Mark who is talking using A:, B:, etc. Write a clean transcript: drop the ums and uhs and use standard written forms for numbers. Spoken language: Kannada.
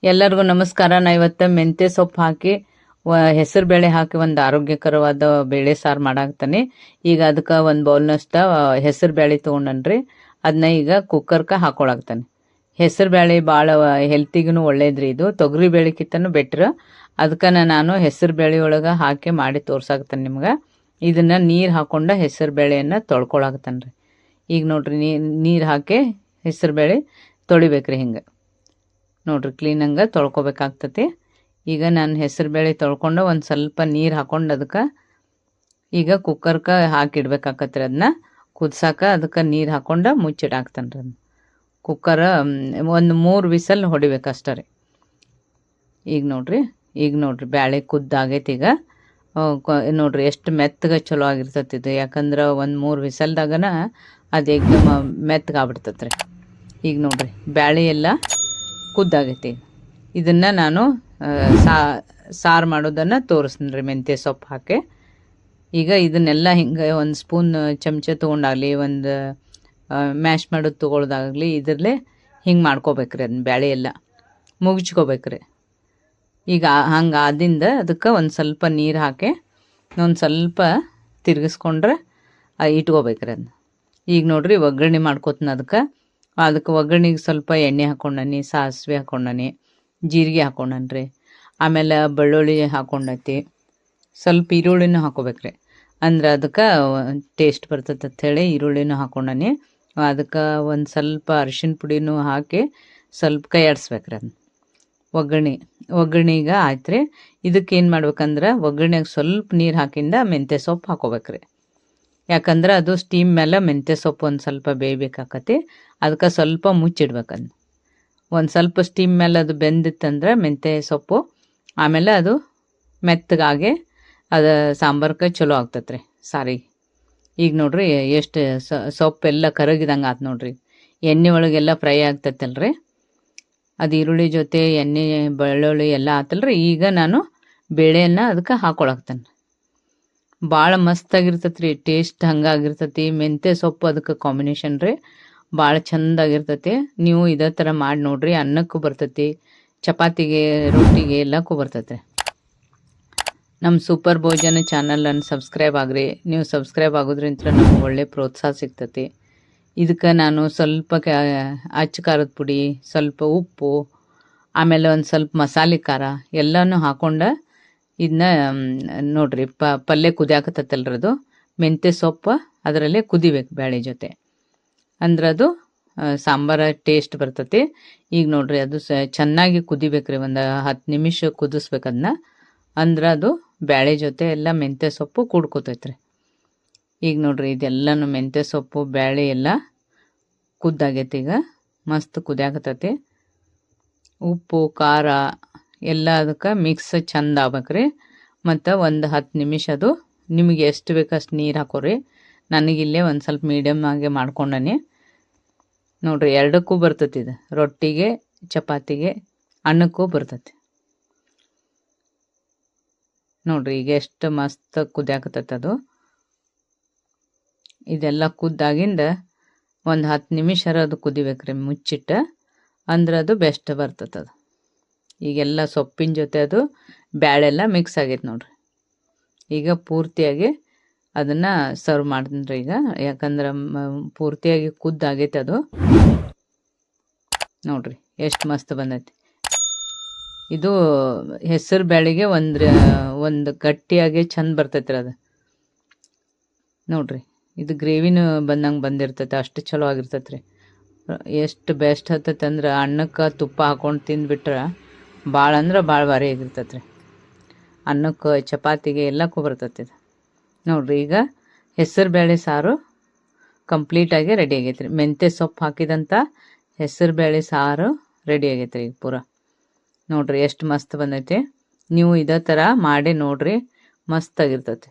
A: ಎಲ್ಲರಿಗೂ ನಮಸ್ಕಾರ. ನಾ ಇವತ್ತು ಮೆಂತ್ಯ ಸೊಪ್ಪು ಹಾಕಿ ಹೆಸರು ಬೇಳೆ ಹಾಕಿ ಒಂದು ಆರೋಗ್ಯಕರವಾದ ಬೇಳೆ ಸಾರು ಮಾಡಾಕ್ತಾನೆ. ಈಗ ಅದಕ್ಕೆ ಒಂದು ಬೌಲ್ನಷ್ಟ ಹೆಸರು ಬೇಳೆ ತೊಗೊಂಡನ್ರಿ. ಅದನ್ನ ಈಗ ಕುಕ್ಕರ್ಗೆ ಹಾಕೊಳಾಕ್ತಾನೆ. ಹೆಸರು ಬೇಳೆ ಭಾಳ ಹೆಲ್ತಿಗೂ ಒಳ್ಳೇದ್ರಿ. ಇದು ತೊಗರಿ ಬೇಳೆಕಿತ್ತನೂ ಬೆಟ್ರ್. ಅದಕ್ಕೆ ನಾನು ಹೆಸರು ಬೇಳೆ ಒಳಗೆ ಹಾಕಿ ಮಾಡಿ ತೋರ್ಸಾಕ್ತಾನೆ ನಿಮ್ಗೆ. ಇದನ್ನ ನೀರು ಹಾಕೊಂಡ ಹೆಸರು ಬೇಳೆಯನ್ನು ತೊಳ್ಕೊಳಾಕ್ತಾನೆ ರೀ. ಈಗ ನೋಡ್ರಿ ನೀರು ಹಾಕಿ ಹೆಸರು ಬೇಳೆ ತೊಳಿಬೇಕ್ರಿ. ಹಿಂಗೆ ನೋಡ್ರಿ ಕ್ಲೀನಂಗೆ ತೊಳ್ಕೊಬೇಕಾಗ್ತತಿ. ಈಗ ನಾನು ಹೆಸರು ಬೇಳೆ ತೊಳ್ಕೊಂಡು ಒಂದು ಸ್ವಲ್ಪ ನೀರು ಹಾಕೊಂಡು ಅದಕ್ಕೆ ಈಗ ಕುಕ್ಕರ್ಗೆ ಹಾಕಿಡ್ಬೇಕಾಕತ್ರಿ. ಅದನ್ನ ಕುದ್ಸಾಕ ಅದಕ್ಕೆ ನೀರು ಹಾಕೊಂಡು ಮುಚ್ಚಿಡಾಕ್ತಾನೆ ರೀ. ಕುಕ್ಕರ್ ಒಂದು 3 ವಿಸಲ್ ಹೊಡಿಬೇಕಷ್ಟೇ ರೀ. ಈಗ ನೋಡ್ರಿ ಬ್ಯಾಳೆ ಕುದ್ದಾಗೈತಿ. ಈಗ ನೋಡ್ರಿ ಎಷ್ಟು ಮೆತ್ತಗೆ ಚಲೋ ಆಗಿರ್ತತಿ ಇದು. ಯಾಕಂದ್ರೆ ಒಂದು 3 ವಿಸಲ್ದಾಗನ ಅದು ಏಕದಮ್ ಮೆತ್ತಗಾಗ್ಬಿಡ್ತತ್ರಿ. ಈಗ ನೋಡ್ರಿ ಬ್ಯಾಳೆ ಎಲ್ಲ ಕುದ್ದಾಗೈತಿ. ಇದನ್ನು ನಾನು ಸಾರು ಮಾಡೋದನ್ನು ತೋರಿಸ್ತೀನಿ ರೀ ಮೆಂತ್ಯ ಸೊಪ್ಪು ಹಾಕಿ. ಈಗ ಇದನ್ನೆಲ್ಲ ಹಿಂಗೆ ಒಂದು ಸ್ಪೂನ್ ಚಮಚ ತೊಗೊಂಡಾಗಲಿ, ಒಂದು ಮ್ಯಾಶ್ ಮಾಡೋದು ತೊಗೊಳ್ದಾಗಲಿ ಇದರಲ್ಲೇ ಹಿಂಗೆ ಮಾಡ್ಕೋಬೇಕ್ರಿ. ಅದನ್ನ ಬ್ಯಾಳೆ ಎಲ್ಲ ಮುಗಿಸ್ಕೋಬೇಕ್ರಿ. ಈಗ ಹಂಗೆ ಆದಿಂದ ಅದಕ್ಕೆ ಒಂದು ಸ್ವಲ್ಪ ನೀರು ಹಾಕಿ ಒಂದು ಸ್ವಲ್ಪ ತಿರ್ಗಿಸ್ಕೊಂಡ್ರೆ ಇಟ್ಕೋಬೇಕ್ರಿ ಅದನ್ನ. ಈಗ ನೋಡ್ರಿ ಒಗ್ಗರಣೆ ಮಾಡ್ಕೋತೀನಿ. ಅದಕ್ಕೆ ಒಗ್ಗರಣೆಗೆ ಸ್ವಲ್ಪ ಎಣ್ಣೆ ಹಾಕೊಂಡನಿ, ಸಾಸಿವೆ ಹಾಕೊಂಡನಿ, ಜೀರಿಗೆ ಹಾಕೊಂಡನ್ರಿ. ಆಮೇಲೆ ಬೆಳ್ಳುಳ್ಳಿ ಹಾಕೊಂಡೈತಿ, ಸ್ವಲ್ಪ ಈರುಳ್ಳಿನೂ ಹಾಕೋಬೇಕ್ರಿ. ಅಂದ್ರೆ ಅದಕ್ಕೆ ಟೇಸ್ಟ್ ಬರ್ತದೆ ಅಂಥೇಳಿ ಈರುಳ್ಳಿನೂ ಹಾಕೊಂಡನಿ. ಅದಕ್ಕೆ ಒಂದು ಸ್ವಲ್ಪ ಅರಿಶಿನ ಪುಡಿನೂ ಹಾಕಿ ಸ್ವಲ್ಪ ಕೈ ಆಡಿಸ್ಬೇಕ್ರಿ. ಅದನ್ನ ಒಗ್ಗರಣೆಗೆ ಆಯ್ತು ರೀ. ಇದಕ್ಕೆ ಏನು ಮಾಡ್ಬೇಕಂದ್ರೆ ಒಗ್ಗರಣೆಗೆ ಸ್ವಲ್ಪ ನೀರು ಹಾಕಿಂದ ಮೆಂತ್ಯ ಸೊಪ್ಪು ಹಾಕೋಬೇಕ್ರಿ. ಯಾಕಂದ್ರೆ ಅದು ಸ್ಟೀಮ್ ಮೇಲೆ ಮೆಂತ್ಯ ಸೊಪ್ಪು ಒಂದು ಸ್ವಲ್ಪ ಬೇಯಬೇಕಾಕತಿ. ಅದಕ್ಕೆ ಸ್ವಲ್ಪ ಮುಚ್ಚಿಡ್ಬೇಕಂದು. ಒಂದು ಸ್ವಲ್ಪ ಸ್ಟೀಮ್ ಮೇಲೆ ಅದು ಬೆಂದಿತ್ತಂದ್ರೆ ಮೆಂತ್ಯ ಸೊಪ್ಪು ಆಮೇಲೆ ಅದು ಮೆತ್ತಗಾಗಿ ಅದು ಸಾಂಬಾರ್ಗೆ ಚಲೋ ಆಗ್ತದೆ ರೀ ಸಾರಿಗೆ. ಈಗ ನೋಡ್ರಿ ಎಷ್ಟು ಸೊಪ್ಪೆಲ್ಲ ಕರಗಿದಂಗೆ ಆತು ನೋಡ್ರಿ. ಎಣ್ಣೆ ಒಳಗೆಲ್ಲ ಫ್ರೈ ಆಗ್ತೈತಲ್ರಿ. ಅದು ಈರುಳ್ಳಿ ಜೊತೆ ಎಣ್ಣೆ ಬೆಳ್ಳುಳ್ಳಿ ಎಲ್ಲ ಆತಲ್ರಿ. ಈಗ ನಾನು ಬೇಳೆಯನ್ನು ಅದಕ್ಕೆ ಹಾಕೊಳಕ್ತಾನೆ. ಭಾಳ ಮಸ್ತಾಗಿರ್ತೈತೆ ರೀ. ಟೇಸ್ಟ್ ಹಂಗಾಗಿರ್ತೈತಿ. ಮೆಂತ್ಯ ಸೊಪ್ಪು ಅದಕ್ಕೆ ಕಾಂಬಿನೇಷನ್ ರೀ. ಭಾಳ ಚೆಂದಾಗಿರ್ತೈತಿ. ನೀವು ಇದೇ ಥರ ಮಾಡಿ ನೋಡ್ರಿ. ಅನ್ನಕ್ಕೂ ಬರ್ತೈತಿ, ಚಪಾತಿಗೆ, ರೊಟ್ಟಿಗೆ ಎಲ್ಲಕ್ಕೂ ಬರ್ತೈತೆ. ನಮ್ಮ ಸೂಪರ್ ಭೋಜನ ಚಾನಲನ್ನು ಸಬ್ಸ್ಕ್ರೈಬ್ ಆಗ್ರಿ. ನೀವು ಸಬ್ಸ್ಕ್ರೈಬ್ ಆಗೋದ್ರಿಂದ ನಮ್ಗೆ ಒಳ್ಳೆ ಪ್ರೋತ್ಸಾಹ ಸಿಗ್ತೈತಿ. ಇದಕ್ಕೆ ನಾನು ಸ್ವಲ್ಪ ಅಚ್ಚ ಖಾರದ ಪುಡಿ, ಸ್ವಲ್ಪ ಉಪ್ಪು, ಆಮೇಲೆ ಒಂದು ಸ್ವಲ್ಪ ಮಸಾಲೆ ಖಾರ ಎಲ್ಲನೂ ಹಾಕೊಂಡು ಇದನ್ನ ನೋಡ್ರಿ ಪಲ್ಯ ಕುದಿಯಾಕತ್ತಲ್ರಿ. ಅದು ಮೆಂತ್ಯ ಸೊಪ್ಪು ಅದರಲ್ಲೇ ಕುದಿಬೇಕು ಬೇಳೆ ಜೊತೆ. ಅಂದ್ರೆ ಅದು ಸಾಂಬಾರ ಟೇಸ್ಟ್ ಬರ್ತೈತಿ. ಈಗ ನೋಡ್ರಿ ಅದು ಚೆನ್ನಾಗಿ ಕುದಿಬೇಕ್ರಿ. ಒಂದು 10 ನಿಮಿಷ ಕುದಿಸ್ಬೇಕು ಅದನ್ನ. ಅಂದ್ರೆ ಅದು ಬೇಳೆ ಜೊತೆ ಎಲ್ಲ ಮೆಂತ್ಯ ಸೊಪ್ಪು ಕೂಡ್ಕೋತೈತ್ರಿ. ಈಗ ನೋಡ್ರಿ ಇದೆಲ್ಲನೂ ಮೆಂತ್ಯ ಸೊಪ್ಪು ಬೇಳೆ ಎಲ್ಲ ಕುದ್ದಾಗೈತಿ. ಈಗ ಮಸ್ತ್ ಕುದಿಯಾಕತ್ತೈತಿ. ಉಪ್ಪು ಖಾರ ಎಲ್ಲ ಅದಕ್ಕೆ ಮಿಕ್ಸ್ ಚಂದ ಆಗ್ಬೇಕ್ರಿ. ಮತ್ತು ಒಂದು 10 ನಿಮಿಷ ಅದು ನಿಮಗೆ ಎಷ್ಟು ಬೇಕಷ್ಟು ನೀರು ಹಾಕೋರಿ. ನನಗಿಲ್ಲೇ ಒಂದು ಸ್ವಲ್ಪ ಮೀಡಿಯಮ್ ಆಗಿ ಮಾಡ್ಕೊಂಡನಿ. ನೋಡ್ರಿ ಎರಡಕ್ಕೂ ಬರ್ತೈತಿ ಇದು. ರೊಟ್ಟಿಗೆ, ಚಪಾತಿಗೆ, ಅನ್ನಕ್ಕೂ ಬರ್ತೈತಿ. ನೋಡ್ರಿ ಈಗ ಎಷ್ಟು ಮಸ್ತ್ ಕುದಿಯಾಕತ್ತೈತೆ ಅದು. ಇದೆಲ್ಲ ಕುದ್ದಾಗಿಂದ ಒಂದು 10 ನಿಮಿಷ ಅದು ಕುದಿಬೇಕ್ರಿ ಮುಚ್ಚಿಟ್ಟು. ಅಂದ್ರೆ ಅದು ಬೆಸ್ಟ್ ಬರ್ತದೆ ಅದು. ಈಗೆಲ್ಲ ಸೊಪ್ಪಿನ ಜೊತೆ ಅದು ಬ್ಯಾಳೆಲ್ಲ ಮಿಕ್ಸ್ ಆಗೈತೆ ನೋಡ್ರಿ. ಈಗ ಪೂರ್ತಿಯಾಗಿ ಅದನ್ನು ಸರ್ವ್ ಮಾಡ್ತೀನಿ ರೀ ಈಗ. ಯಾಕಂದ್ರೆ ಪೂರ್ತಿಯಾಗಿ ಕುದ್ದಾಗೈತೆ ಅದು. ನೋಡ್ರಿ ಎಷ್ಟು ಮಸ್ತ್ ಬಂದೈತಿ. ಇದು ಹೆಸರು ಬೇಳೆಗೆ ಒಂದು ಗಟ್ಟಿಯಾಗಿ ಚಂದ ಬರ್ತೈತೆ ರೀ ಅದು. ನೋಡ್ರಿ ಇದು ಗ್ರೇವಿನೂ ಬಂದಿರ್ತೈತೆ. ಅಷ್ಟು ಚಲೋ ಆಗಿರ್ತೈತೆ ರೀ. ಎಷ್ಟು ಬೆಸ್ಟ್ ಹತ್ತೈತೆ ಅಂದ್ರೆ ಅನ್ನಕ್ಕೆ ತುಪ್ಪ ಹಾಕೊಂಡು ತಿಂದುಬಿಟ್ರೆ ಭಾಳ ಅಂದ್ರೆ ಭಾಳ ಭಾರಿ ಆಗಿರ್ತೈತೆ ರೀ. ಅನ್ನಕ್ಕೆ, ಚಪಾತಿಗೆ ಎಲ್ಲಕ್ಕೂ ಬರ್ತೈತೆ ಇದು. ನೋಡ್ರಿ ಈಗ ಹೆಸರು ಬೇಳೆ ಸಾರು ಕಂಪ್ಲೀಟಾಗಿ ರೆಡಿ ಆಗೈತೆ ರೀ. ಮೆಂತ್ಯ ಸೊಪ್ಪು ಹಾಕಿದಂಥ ಹೆಸರು ಬೇಳೆ ಸಾರು ರೆಡಿ ಆಗೈತೆ ರೀ ಈಗ ಪೂರ. ನೋಡ್ರಿ ಎಷ್ಟು ಮಸ್ತ್ ಬಂದೈತಿ. ನೀವು ಇದೇ ಥರ ಮಾಡಿ ನೋಡ್ರಿ, ಮಸ್ತಾಗಿರ್ತೈತಿ.